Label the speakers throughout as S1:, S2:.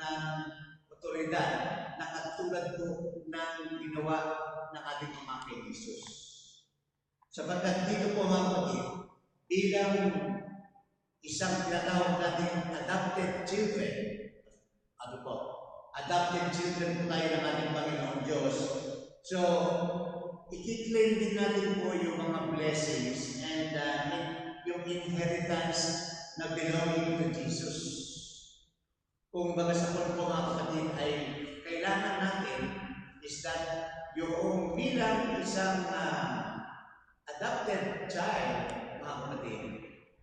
S1: ng otoridad na katulad po ng ginawa ng ating Ama kay Jesus. Sapagkat dito po mga kapatid, bilang isang tinatawag natin adopted children, adopted children po tayo ng ating Panginoon Diyos. So, i-claim din natin po yung mga blessings and yung inheritance na belonging to Jesus. Kung baga sa po mga kapatid ay kailangan natin is that yung bilang isang adopted child, mga kapatid,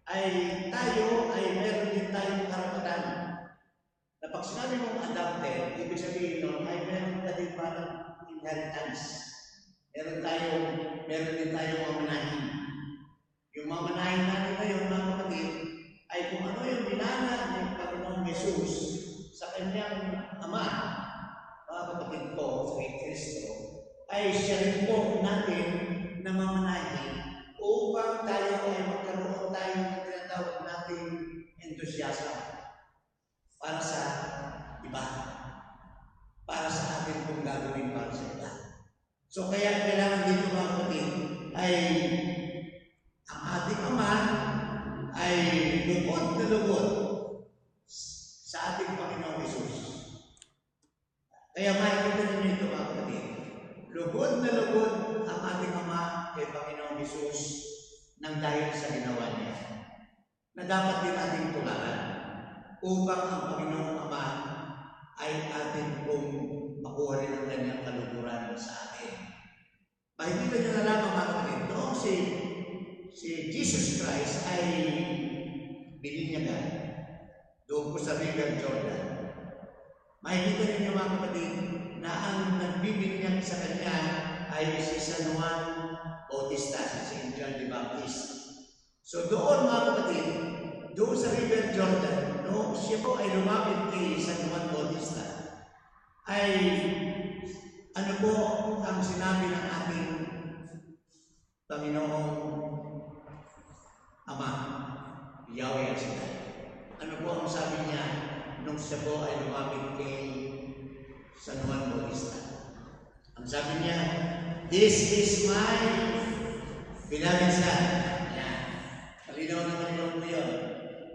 S1: ay tayo ay meron din tayong karapatan. Na pag sinabi mong adopted, ibig sabihin nun ay meron ka din parang inheritance. Meron din tayong mamanahin. Yung mamanahin natin ngayon, mga kapatid, ay kung ano yung binana ng Panginoong Jesus sa kanyang Ama, mga kapatid ko, sa Kristo, ay siya rin po natin na mamanahin upang tayo ay magkaroon tayo ng tinatawag nating enthusiasm para sa iba, para sa atin kung gagawin para sa iba. So kaya kailangan dito mga kapatid ay ang ating Ama ay lubod na lubod sa ating Panginoong Jesus. Kaya makikita ninyo ito mga kapatid, lubod na lubod ang ating Ama kay Panginoong Jesus nang dahil sa ginawa niya, na dapat din ating tularan upang ang Panginoong Ama ay atin pong makuha rin ang kanyang kaluguran sa atin. Makikita niyo na lamang mga kapatid, noong si Jesus Christ ay bininyagan doon po sa River Jordan. Makikita ninyo mga kapatid na ang nagbibinyag sa kanya ay si San Juan Bautista, si St. John the Baptist. So doon mga kapatid, doon sa River Jordan, noong siya po ay lumapit kay San Juan Bautista, ay ano po ang sinabi ng ating Panginoong Ama, Yahweh ang sinabi. Ano po ang sabi niya nung siya po ay lumapit kay San Juan Bautista? Ang sabi niya, "This is my beloved Son." Ayan. Malinaw na malinaw po yun.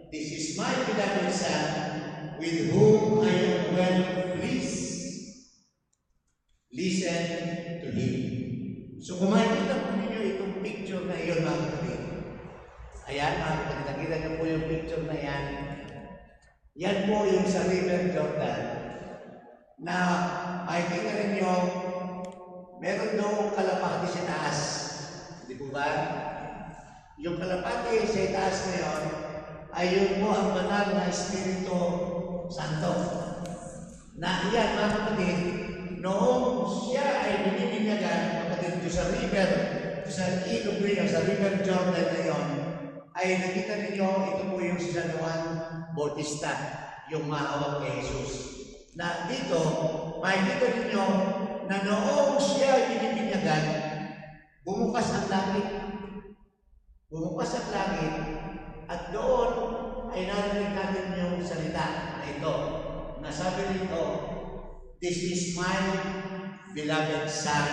S1: "This is my beloved Son, with whom I am well pleased. Listen to him." So kung makikita po ninyo itong picture na iyon mga kapatid, ayan mga kapatid, nakita niyo po yung picture na yan. Yan po yung sa River Jordan na makikita ninyo meron doon kalapati sa taas. Hindi po ba? Yung kalapati sa taas ngayon ay yun po ang banal na Espiritu Santo. Na iyan mga kapatid, noong siya ay binibinyagan, kapatid, doon sa river, sa ilog niya, sa River Jordan na yun, ay nakita ninyo, ito po yung si San Juan Bautista, yung mahawak kay Jesus. Na dito, makikita ninyo na noong siya ay binibinyagan, bumukas ang langit. Bumukas ang langit, at doon ay narinig natin yung salita na ito. Nasabi nito, "This is my beloved Son,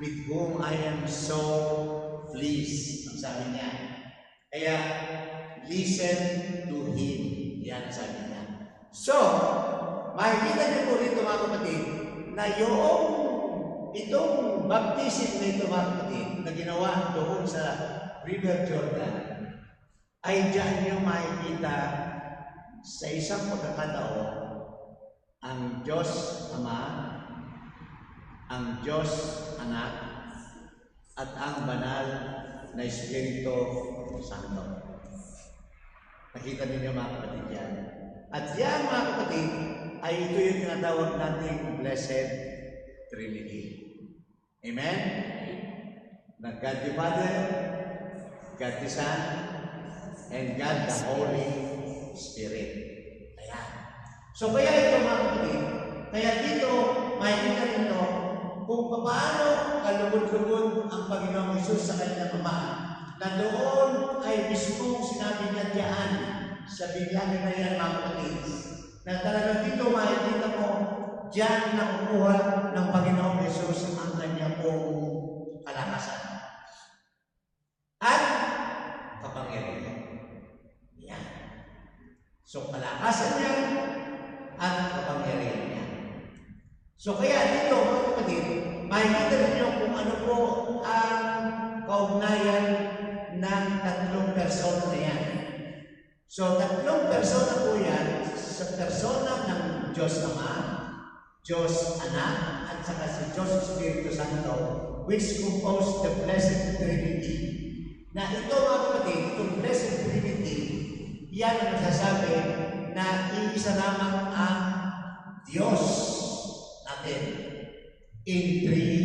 S1: with whom I am so pleased." Ang sabi niya. Kaya, listen to him. Yan ang sabi niya. So, makikita niyo po rito mga kapatid, na itong baptism na ito mga kapatid, na ginawa doon sa River Jordan, ay diyan niyo makikita sa isang pagkakataon ang Diyos Ama, ang Diyos Anak, at ang banal na Espiritu Santo. Nakita ninyo mga kapatid yan. At yan mga kapatid, ay ito yung tinatawag nating Blessed Trinity. Amen? Na God the Father, God the Son, and God the Holy Spirit. Ayan. So kaya ito mga kapatid, kaya dito, makikita nito kung paano kalugod-lugod ang Panginoong Jesus sa kanyang Ama, na doon ay mismo sinabi niya diyan sa binyag na yan mga kapatid, na talagang dito diyan nakukuha ng Panginoong Yesus ang kanya pong kalakasan at kapangyarihan. Yan. So, kalakasan niya at kapangyarihan niya. So, kaya dito, mga kapatid, makikita ninyo kung ano po ang kaugnayan ng tatlong persona na yan. So, tatlong persona po yan sa persona ng Diyos Ama, Diyos Anak, at saka si Diyos Espiritu Santo, which compose the Blessed Trinity. Na ito, mga kapatid, itong Blessed Trinity, yan ang nagsasabi na iisa lamang ang Diyos natin in three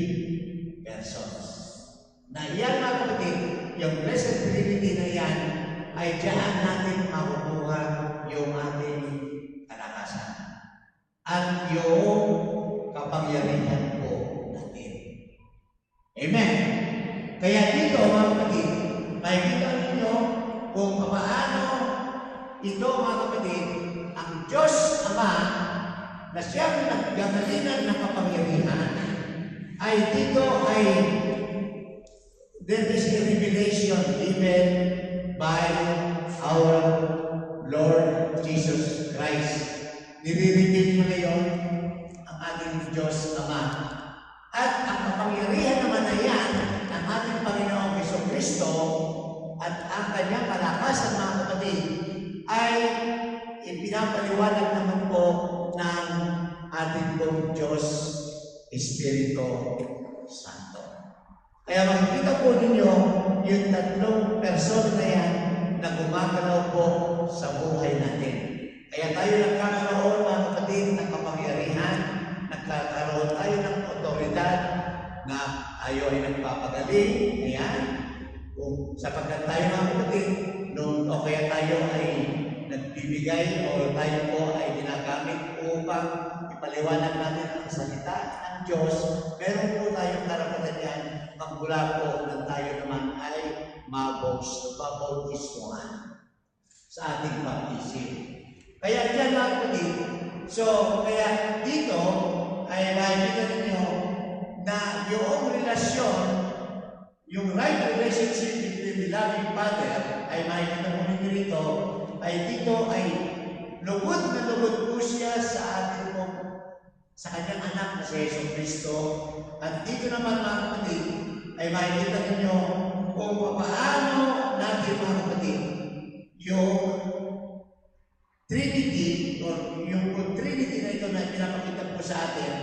S1: persons. Na yan, mga kapatid, yung Blessed Trinity na yan, ay diyan natin makukuha yung ating kalakasan at yung kapangyarihan po natin. Amen. Kaya dito, mga kapatid, makikita ninyo kung paano ito, mga kapatid, ang Diyos Ama na siyang naggagalingan ng kapangyarihan ay dito ay there is a revelation given by our Lord Jesus Christ. Nire-reveal niya ngayon ang ating Diyos Ama. At ang kapangyarihan naman na yan ng ating Panginoong Jesucristo at ang kanyang kalakasan, mga kapatid, ay ipinapaliwanag naman po ng ating pong Diyos Espiritu Santo. Kaya makikita po ninyo yung tatlong persona na yan na gumagalaw po sa buhay natin. Kaya tayo nagkakaroon, mga kapatid, ng kapangyarihan, nagkakaroon tayo ng otoridad na tayo ay nagpapagaling. Ayan. Kung sapagkat tayo, mga kapatid, o kaya tayo ay nagbibigay o tayo po ay ginagamit upang ipaliwanag natin ang salita ng Diyos, meron po tayong karapatan yan magmula po na tayo naman ay mabautismuhan sa ating baptism. Kaya dyan lang po dito. So, kaya dito ay makikita ninyo na yung relasyon, yung right relationship between the loving Father ay makikita mo ninyo rito, ay dito ay lugod na lugod po siya sa ating po, sa kanyang anak na si Jesucristo. At dito naman, mga kapatid, ay makikita ninyo kung paano natin, mga kapatid, yung Trinity, or yung Trinity na ito na pinapakita po sa atin,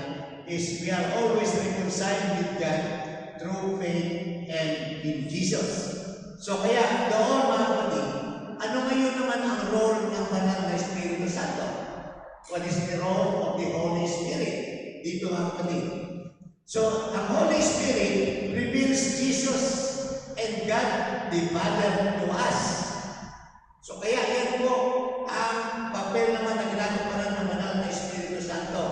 S1: is we are always reconciled with God through faith and in Jesus. So kaya doon, mga kapatid, ano ngayon naman ang role ng banal na Espiritu Santo? What is the role of the Holy Spirit? Dito, mga kapatid. So, ang Holy Spirit reveals Jesus and God the Father to us. So, kaya yan po ang papel naman na ginagawa ng banal na Espiritu Santo.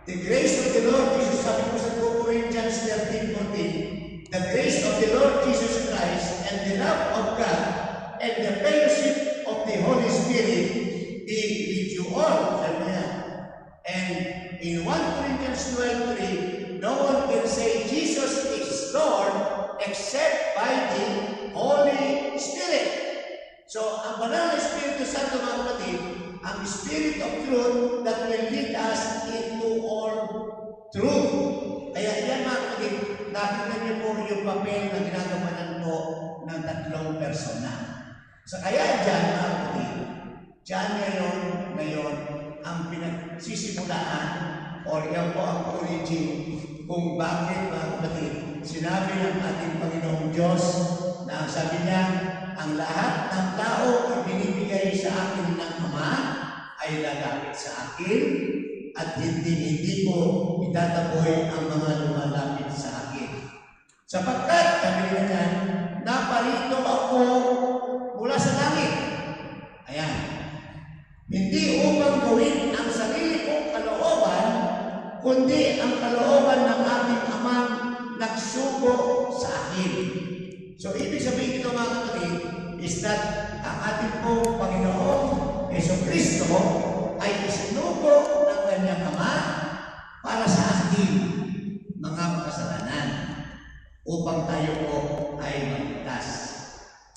S1: The grace of the Lord Jesus, sabi po sa 2 Corinthians 13:14, the grace of the Lord Jesus Christ and the love of God and the fellowship of the Holy Spirit be with you all. And in 1 Corinthians 12:3, no one can say Jesus is Lord except by the Holy Spirit. So, ang banal na Espiritu Santo, mga kapatid, ang Spirit of Truth that will lead us into all truth. Kaya yan, mga kapatid, nakita niyo po yung papel na ginagawa po ng tatlong persona. So, kaya dyan, mga kapatid, dyan ngayon, ang pinagsisimulaan o yan po ang origin kung bakit, mga kapatid, sinabi ng ating Panginoong Diyos na sabi niya, ang lahat ng tao ibinibigay sa akin ng Ama ay lalapit sa akin at hindi ko itataboy ang mga lumalapit sa akin. Sapagkat, sabi niya, naparito ako mula sa langit. Ayan. Hindi upang gawin ang sarili kong kalooban, kundi ang kalooban ng ating Amang nagsugo sa akin. So, ibig sabihin ito, mga kapatid, is that ang ating pong Panginoong Jesucristo ay isinugo ng kanyang Ama ating mga makasalanan upang tayo po ay maligtas.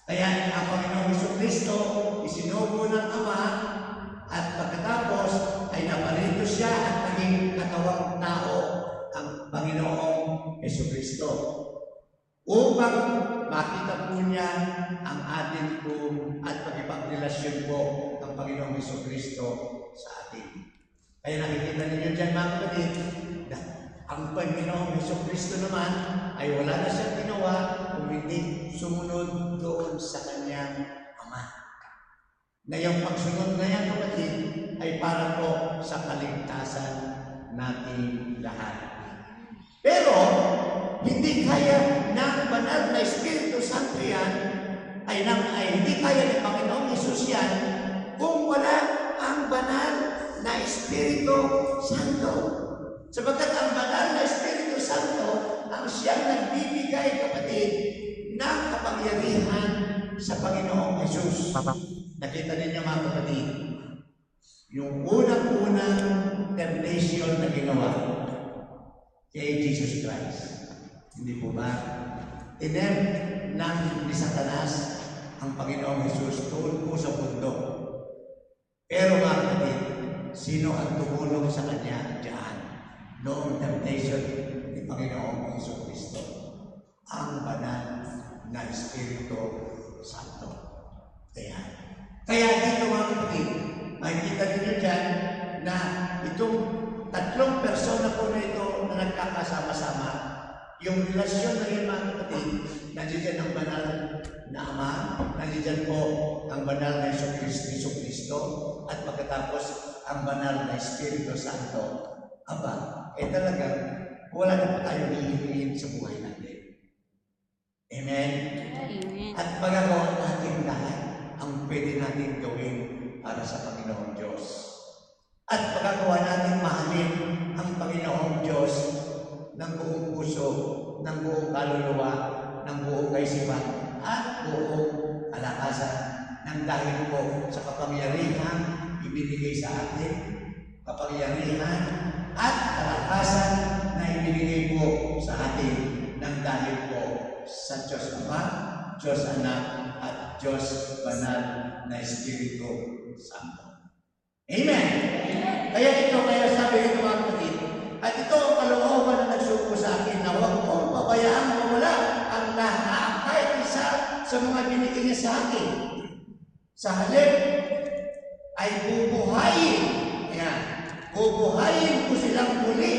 S1: Kaya ang Panginoong Jesucristo isinugo ng Ama at pagkatapos ay naparito siya at naging katawang tao ang Panginoong Jesucristo upang makita po niya ang atin po at pagipagrelasyon po ng Panginoong Jesucristo sa atin. Kaya nakikita ninyo dyan mga kapatid, ang Panginoong Jesucristo naman ay wala na siyang ginawa kung hindi sumunod doon sa kanyang Ama. Ngayong pagsunod na yan kapatid ay para po sa kaligtasan natin lahat. Pero hindi kaya ng banal na Espiritu Santo yan ay hindi kaya ni Panginoong Hesus yan kung wala ang banal na Espiritu Santo. Sapagkat ang banal na Espiritu Santo ang siyang nagbibigay kapatid ng kapangyarihan sa Panginoong Hesus. Nakita ninyo mga kapatid, yung unang-unang temptation na ginawa kay Jesus Christ. Hindi po ba? Inempt ng ni Satanas ang Panginoong Hesus tuon po sa mundo. Pero mga kapatid, sino ang tumulong sa kanya diyan? Noong temptation ni Panginoong Jesucristo, ang banal na Espiritu Santo. Kaya dito mga kapatid, makikita ninyo dyan na itong tatlong persona po na ito na nagkakasama-sama, yung relasyon na yun mga kapatid, nandiyan ang banal na Ama, nandiyan po ang banal na Jesucristo, at pagkatapos ang banal na Espiritu Santo. Aba, talaga, wala na po tayong hihingin sa buhay natin. Amen?
S2: Amen.
S1: At magagawa natin lahat ang pwede natin gawin para sa Panginoong Diyos. At magagawa natin mahalin ang Panginoong Diyos ng buong puso, ng buong kaluluwa, ng buong kaisipan, at buong kalakasan ng dahil po sa kapangyarihan ibinigay sa atin, kapangyarihan at kalakasan na ibinigay po sa atin ng dahil po sa Diyos Ama, Diyos Anak, at Diyos Banal na Espiritu Santo. Amen! Kaya sabi nito mga kapatid, at ito ang kalooban na nagsuko sa akin na huwag kong pabayaan mawala ang lahat kahit isa sa mga binigay niya sa akin. Sa halip ay bubuhayin. Bubuhayin ko silang muli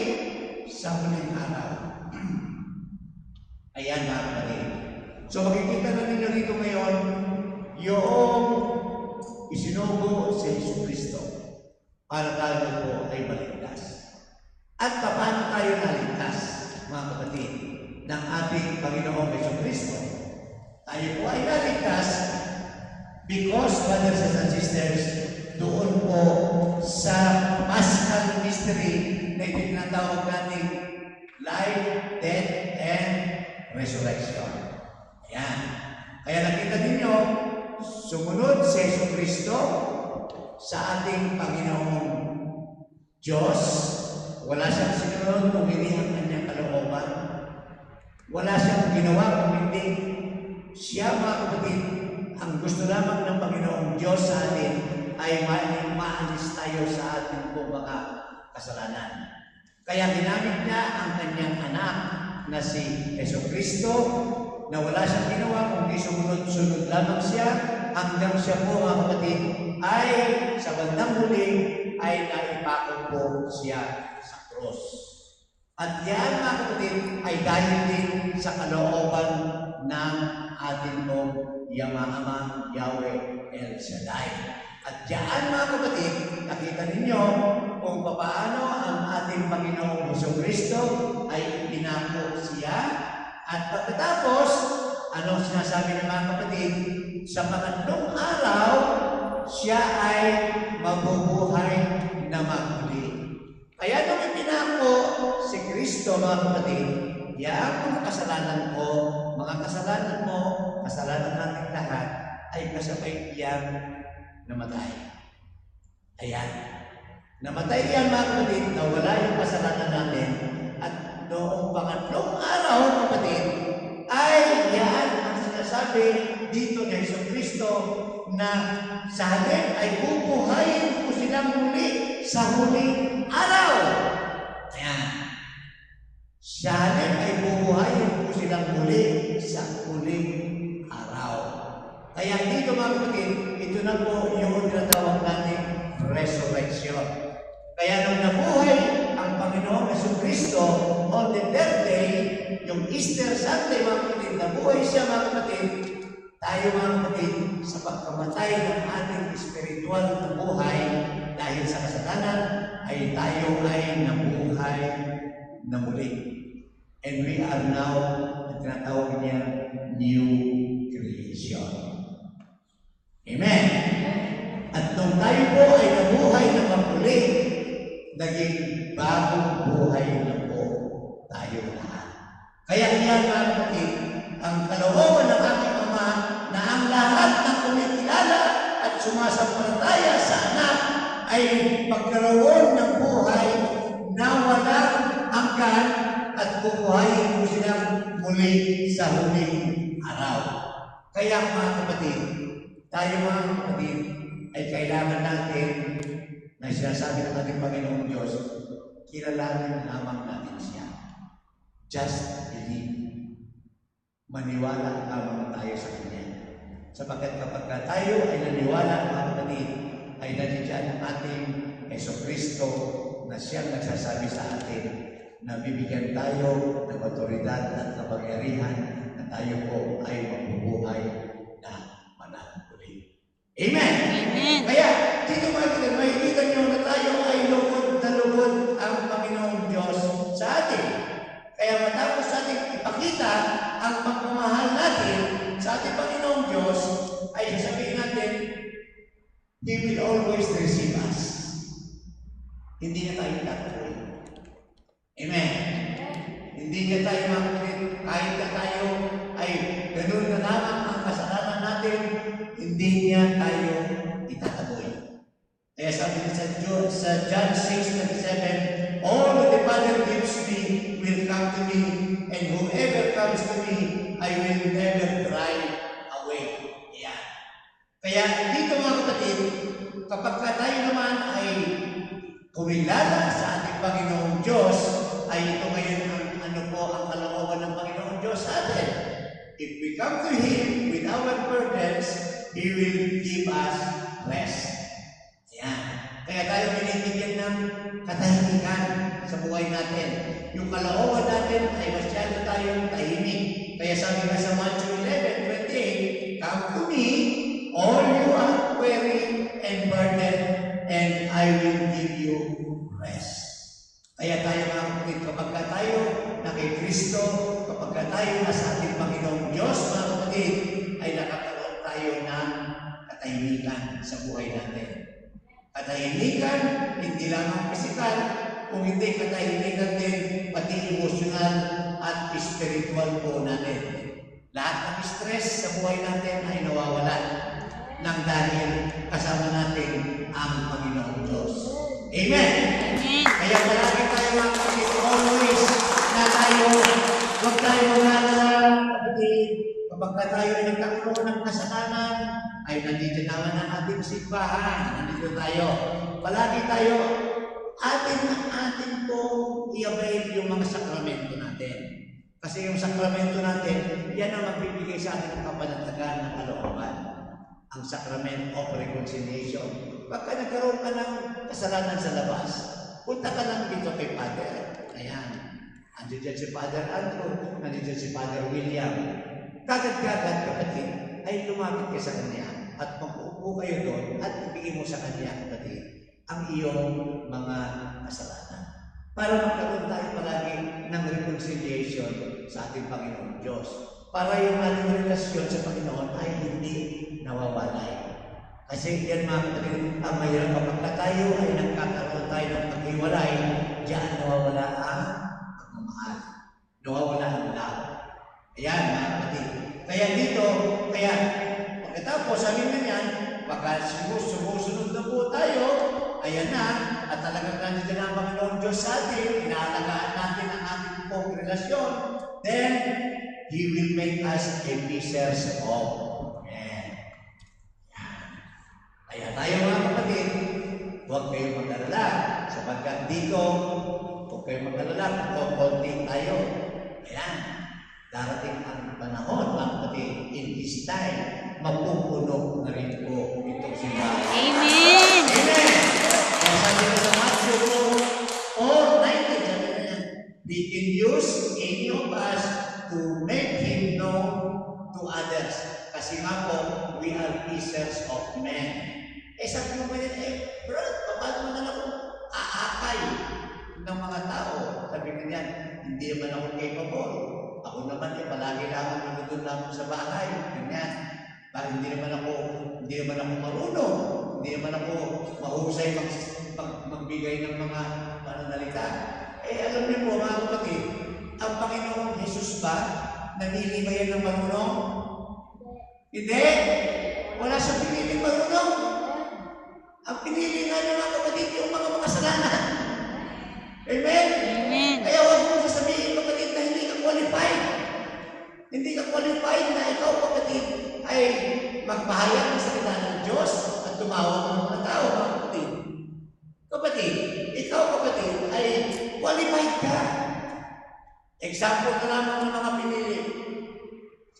S1: sa huling araw. Ayan mga kapatid. So makikita na ninyo rito ngayon yung isinugo si Jesucristo para tayo po ay maligtas. At paano tayo naligtas, mga kapatid, ng ating Panginoong Jesucristo? Tayo po ay naligtas because, brothers and sisters, doon po sa Paschal Mystery na itinatawag natin life, death, and resurrection. Ayan. Kaya nakita ninyo, sumunod si Jesucristo sa ating Panginoong Diyos. Wala siyang sinunod kung hindi ang kanyang kalooban. Wala siyang ginawa kung hindi siya, mga kapatid, ang gusto lamang ng Panginoong Diyos sa atin ay maalis tayo sa ating pong mga kasalanan. Kaya ginamit niya ang kanyang anak na si Jesucristo na wala siyang ginawa kundi sumunod-sunod lamang siya hanggang siya po, mga kapatid, ay sa bandang huli ay naipako po siya sa cross. At yan, mga kapatid, ay dahil din sa kalooban ng ating pong Ama Yahweh El Shaddai. At diyan, mga kapatid, nakita ninyo kung paano ang ating Panginoong Jesucristo ay pinako siya. At pagkatapos, ano sinasabi ng mga kapatid? Sa pangatlong araw, siya ay mabubuhay na magmuli. Kaya nung ipinako si Kristo, mga kapatid, yan mga kasalanan ko, mga kasalanan mo, kasalanan natin lahat, ay kasabay iyang namatay. Ayan. Namatay yan, mga kapatid, na wala yung kasalanan natin, noong pangatlong araw, kapatid, ay yan ang sinasabi dito ni Jesucristo na sa halip ay bubuhayin ko silang muli sa huling araw. Ayan. Sa halip ay bubuhayin ko silang muli sa huling araw. Kaya dito mga kapatid, ito na po yung tinatawag natin resurrection. Kaya nung nabuhay ang Panginoong Jesucristo on the third day, yung Easter Sunday mga kapatid, nabuhay siya mga kapatid, tayo mga kapatid, sa pagkamatay ng ating spiritual na buhay dahil sa kasalanan, ay tayo ay nabuhay na muli. And we are now, tinatawag niya, new creation. Amen. At nung tayo po ay nabuhay na muli, naging bagong buhay na po tayo lahat. Kaya yan mga kapatid, ang kalooban ng aking Ama na ang lahat ng kumikilala at sumasampalataya sa anak ay pagkaroon ng buhay na walang hanggan at bubuhayin mo silang muli sa huling araw. Kaya mga kapatid, tayo mga kapatid ay kailangan natin na sinasabi ng ating Panginoong Diyos, kilalanin lamang natin siya. Just believe. Maniwala lamang tayo sa Kanya. Sapagkat kapag tayo ay naniwala, mga kapatid, ay nandiyan ang ating Jesucristo na siyang nagsasabi sa atin na bibigyan tayo ng otoridad at kapangyarihan na tayo po ay mabubuhay na manatili. Amen! Amen! Kaya, dito mga kapatid, makikita niyo na tayo ay lugod na lugod ang Panginoong Diyos sa atin. Kaya matapos natin ipakita ang pagmamahal natin sa ating Panginoong Diyos, ay sabihin natin, He will always receive us. Hindi niya tayo tatuloy. Amen. Hindi niya tayo makakit, kahit na tayo ay ganun na lamang ang kasalanan natin, hindi niya tayo itataboy. Kaya sabi niya sa John 6:27, all that the Father gives me will come to me, and whoever comes to me, I will never drive away. Yan. Kaya dito mga kapatid, kapag tayo naman ay kumilala sa ating Panginoong Diyos, ay ito ngayon ang ang kalooban ng Panginoong Diyos sa atin. If we come to Him with our burdens, He will give us rest. Yan. Kaya tayo binibigyan ng katahimikan sa buhay natin. Yung kalooban natin ay masyado tayong tahimik. Kaya sabi nga sa Matthew 11:28, come to me, all you are weary and burdened, and I will give you rest. Kaya tayo mga kapatid, kapag tayo na kay Kristo, kapag tayo na sa ating Panginoong Diyos, mga kapatid, ay nakakaroon tayo ng katahimikan sa buhay natin. Katahimikan, hindi lang ang pisikal, kung hindi katahimikan din, pati emosyonal at spiritual po natin. Lahat ng stress sa buhay natin ay nawawala nang dahil kasama natin ang Panginoong Diyos. Amen! Amen. Kaya palagi tayo mga kapatid, always na tayo, huwag tayo mag-alala, kapatid, kapag tayo ay nagkakaroon ng kasalanan, ay nandito naman ang ating simbahan, nandito tayo. Palagi tayo, atin po i-avail yung mga sakramento natin. Kasi yung sakramento natin, yan ang magbibigay sa atin ng kapanatagan ng kalooban. Ang sacrament of reconciliation. Pagka nagkaroon ka ng kasalanan sa labas, punta ka lang dito kay Father. Ayan. Andiyan si Father Andrew, andiyan si Father William. Kagad-kagad, kapatid, ay lumapit ka sa kanya at mag-uupo kayo doon at ibigay mo sa kanya, kapatid, ang iyong mga kasalanan. Para magkaroon tayo palagi ng reconciliation sa ating Panginoon Diyos. Para yung ating relasyon sa Panginoon ay hindi nawawalay. Kasi yan mga kapatid, ang mahirap kapag tayo ay nagkakaroon tayo ng paghiwalay, diyan nawawala ang pagmamahal. Nawawala ang love. Ayan mga kapatid. Kaya dito, pagkatapos sabi na yan, baka sumusunod na po tayo, ayan na, at talagang nandito na ang Panginoon Diyos sa atin, inaalagaan natin ang ating pong relasyon, then He will make us a fishers of men. Kaya tayo mga kapatid, huwag kayong mag-alala, sapagkat dito, huwag kayong mag-alala, kukunti tayo. Ayan, darating ang panahon, mga kapatid, in this time, mapupuno na rin po itong simbahan.
S2: Amen!
S1: Amen! Kaya sabi ko sa Matthew 4:19, sabi na yan, He can use any of us to make Him known to others. Kasi nga po, we are fishers of men. Sabi mo ba yun, bro, paano mo na ako aakay ng mga tao? Sabi ko niyan, hindi naman ako capable. Ako naman palagi naman doon lang sa bahay. Ganyan. Hindi naman ako marunong. Hindi naman ako mahusay magbigay ng mga pananalita. Alam niyo po, mga kapatid, ang Panginoong Jesus ba, nanili ba yan ng marunong? Hindi. Wala siyang piniling marunong. Ang pinili nga niya, mga kapatid, yung mga makasalanan. Amen?
S2: Amen!
S1: Kaya huwag mo sasabihin, kapatid, na hindi ka qualified. Hindi ka qualified na ikaw, kapatid, ay magpahayag ng salita ng Diyos at tumawag ng mga tao, mga kapatid. Kapatid, ikaw, kapatid, ay qualified ka. Example na lamang ng mga pinili.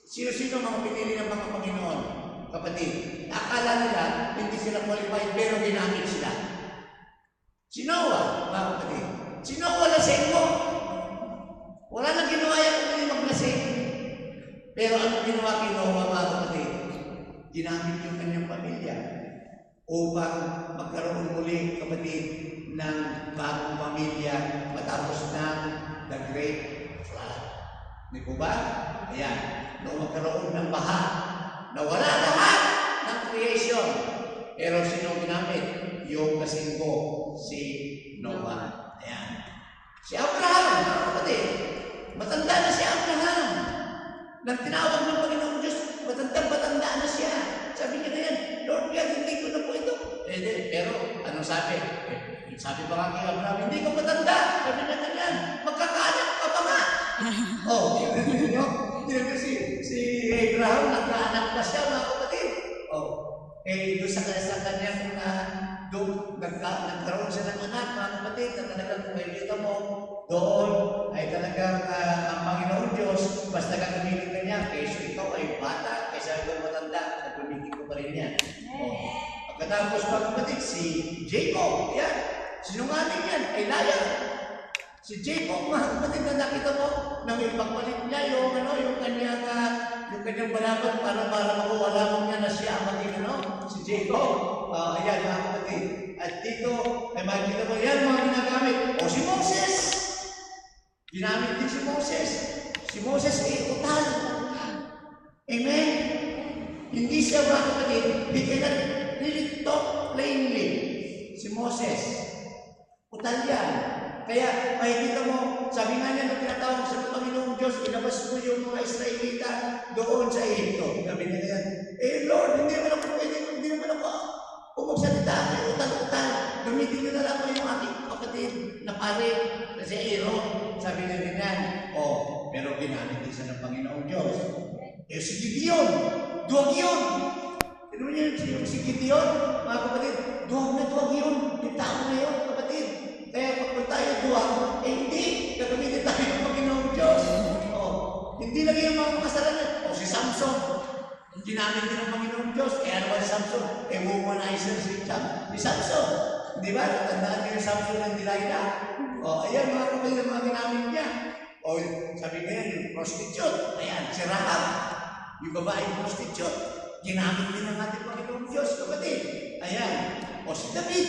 S1: Sino-sino mga pinili ng mga Panginoon? Kapatid, akala nila hindi sila qualified pero ginamit sila. Si Noah, mga kapatid. Si Noah lasing mo. Wala nang ginawa yan kung hindi maglasing. Pero ano ginawa kay Noah, mga kapatid? Ginamit yung kanyang pamilya upang magkaroon muli, kapatid, ng bagong pamilya matapos ng the Great Flood. Di po ba? Ayan. Noong magkaroon ng baha, nawala lahat ng creation. Pero sino ginamit? Yung kasing ko, si Noah. Ayan. Si Abraham, mga kapatid. Matanda na si Abraham. Nang tinawag ng Panginoong Diyos, matanda na siya. Sabi niya na yan, Lord God, hindi ko na po ito. Pero, anong sabi? Sabi pa nga kay Abraham, hindi ko matanda. Sabi niya na yan, magkakaanak ka pa nga. Si Abraham, nagkaanak pa siya, mga kapatid. Doon sa kanyang nagkaroon siya ng anak, mga kapatid, na talagang kung makikita mo, doon ay talagang ang Panginoon Diyos, basta gagamitin ka niya, kaysa ikaw ay bata, kaysa ikaw matanda, gagamitin ko pa rin niya. Pagkatapos, mga kapatid, si Jacob, yan, sinungaling yan, ay liar. Si Jacob, mga kapatid, na nakita mo, nang ipagpalit niya yung kanyang balaban para makuwala mo niya na siya ang maging si Jacob. Ayan, mga kapatid. At dito, ay makikita mo yan, mga ginagamit. Si Moses! Ginamit din si Moses. Si Moses ay utal. Amen? Hindi siya, mga kapatid, he cannot really talk plainly. Si Moses. Utal yan. Kaya, makikita mo, sabi nga niya, nung tinatawag sa Panginoong Diyos, inabas mo yung mga Israelita doon sa Egypto. Sabi niya yan, Lord, hindi naman ako magsalita, utal-utal. Gamitin niyo na lang yung aking kapatid na pare, na si Aaron. Sabi niya din yan, pero ginamit din siya ng Panginoong Diyos. Si Gideon, duwag yun. Ano niyo si Gideon, mga kapatid, duwag yun, yung tao na yun, kapatid. Kaya pag tayo duwag, hindi, gagamitin tayo ng Panginoong Diyos. Hindi lang yung mga kasalanan. Si Samson, ginamit din ng Panginoong Diyos. Ano ba si Samson? Womanizer si Samson. Di ba? Tandaan niyo yung Samson ng Delilah? Ayan, mga kapatid, mga ginamit niya. Sabi nga yan, yung prostitute. Ayan, si Rahab. Yung babaeng prostitute. Ginamit din ng ating Panginoong Diyos, kapatid. Ayan. Si David.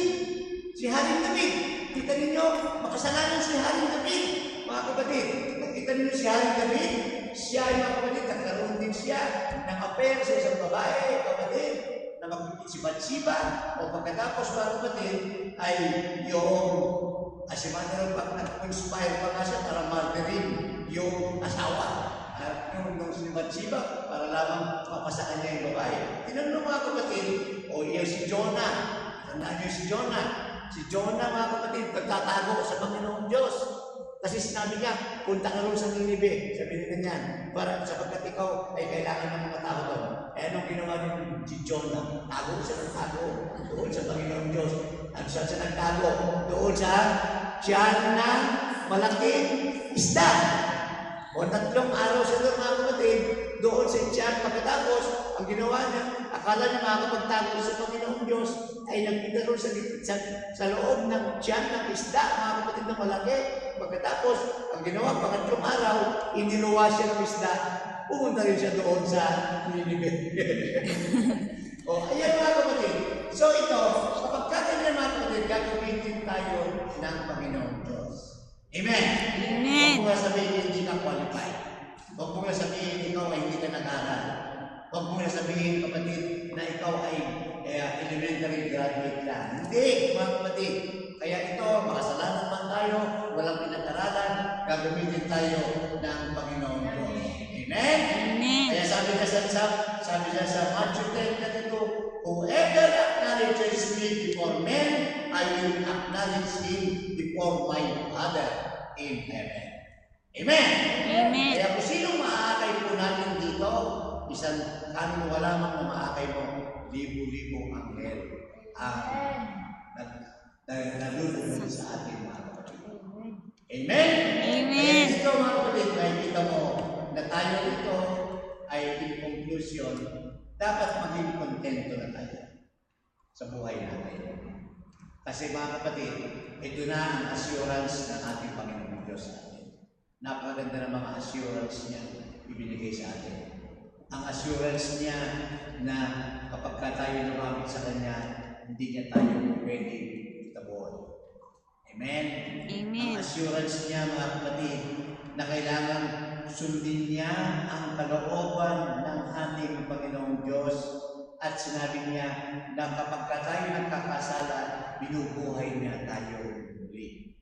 S1: Si Haring David. Kita ninyo, makasalanan si Haring David. Mga kapatid, nakita ninyo si Haring David. Siya, mga kapatid, nagkaroon din siya ng affair sa isang babae, kapatid, na magpipit si Bathsheba. Pagkatapos, mga kapatid, ay yung si Mother nag-conspire pa nga siya para martyrin yung asawa. Yung si Bathsheba, para lamang mapasaan niya yung babae. Tinanong mga kapatid, iyan si Jonah. Tandaan niyo si Jonah. Si Jonah, mga kapatid, nagtatago sa Panginoong Diyos. Kasi sinabi niya, punta ka rin sa Ninibe. Sabi niya ganyan. Para sapagkat ikaw ay kailangan ng mga tao doon. Eh anong ginawa ni Jonah? Tago siya ng tago. Doon sa Panginoong Diyos. At saan siya nagtago? Doon sa tiyan ng malaking isda. O 3 araw siya doon mga kapatid. Doon sa tiyan. Pagkatapos, ang ginawa niya, akala niya makakapagtago sa Panginoong Diyos ay nagpita doon sa loob ng tiyan ng isda, mga kapatid na malaki. Pagkatapos, ang ginawa, 3 araw, iniluwa siya ng isda, pumunta rin siya doon sa Ninibe. O, ayan mga kapatid. So ito, kapag kaganyan mga kapatid, gagamitin tayo ng Panginoong Diyos. Amen?
S2: Amen.
S1: Huwag mo nga sabihin, hindi ka qualified. Huwag mo nga sabihin, ikaw ay hindi ka nag-aral. Huwag mo nga sabihin, kapatid, na ikaw ay elementary graduate lang. Hindi, mga kapatid. Kaya ito, makasalanan man tayo, walang pinag-aralan, gagamitin tayo ng Panginoong Diyos. Amen?
S2: Amen.
S1: Kaya sabi niya sa Matthew 10:32, whoever acknowledges me before men, I will acknowledge him before my Father in heaven. Amen?
S2: Amen.
S1: Kaya kung sinong maakay po natin dito, isang kanino lamang na maakay mo, libo-libong anghel ang nalulunod sa ating mga kapatid. Amen?
S2: Amen.
S1: Kaya dito mga kapatid, nakikita mo na tayo ito ay in conclusion, dapat maging kontento na tayo sa buhay natin. Kasi mga kapatid, ito na ang assurance ng ating Panginoong Diyos sa atin. Napakaganda ng mga assurance niya ibinigay sa atin. Ang assurance niya na kapag tayo lumapit sa Kanya, hindi niya tayo pwedeng itabuhan. Amen?
S2: Amen.
S1: Ang assurance niya mga kapatid na kailangan sundin niya ang kalooban ng ating Panginoong Diyos at sinabi niya na kapag tayo nagkakasala, binubuhay niya tayo muli.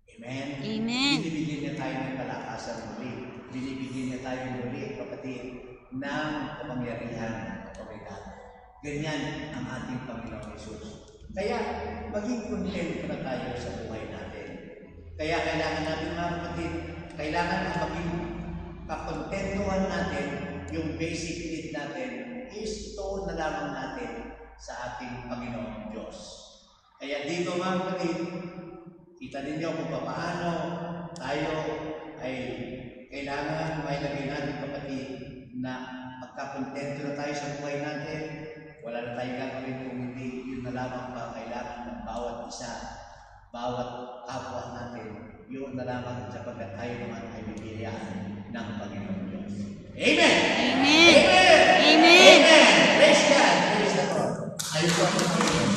S1: Amen?
S2: Amen.
S1: Binibigyan niya tayo ng kalakasan muli. Binibigyan niya tayo muli, kapatid, ng kapangyarihan at kapagitan. Ganyan ang ating Panginoong Hesus. Kaya, maging kontento na tayo sa buhay natin. Kaya kailangan natin mga kapatid, kailangan na maging kakontentuhan natin yung basic need natin is ito na lamang natin sa ating Panginoong Diyos. Kaya dito mga kapatid, kita ninyo kung paano tayo ay kailangan mailagay natin kapatid na magkakontento na tayo sa buhay natin. Wala na tayong gagawin kung hindi yun na lamang pa kailangan ng bawat isa, bawat kapwa natin. Yun na lamang sapagkat tayo naman ay bibigyan ng Panginoon Diyos. Amen!
S2: Amen.
S1: Amen!
S2: Amen.
S1: Amen! Praise God! Praise the Lord! Ayun po.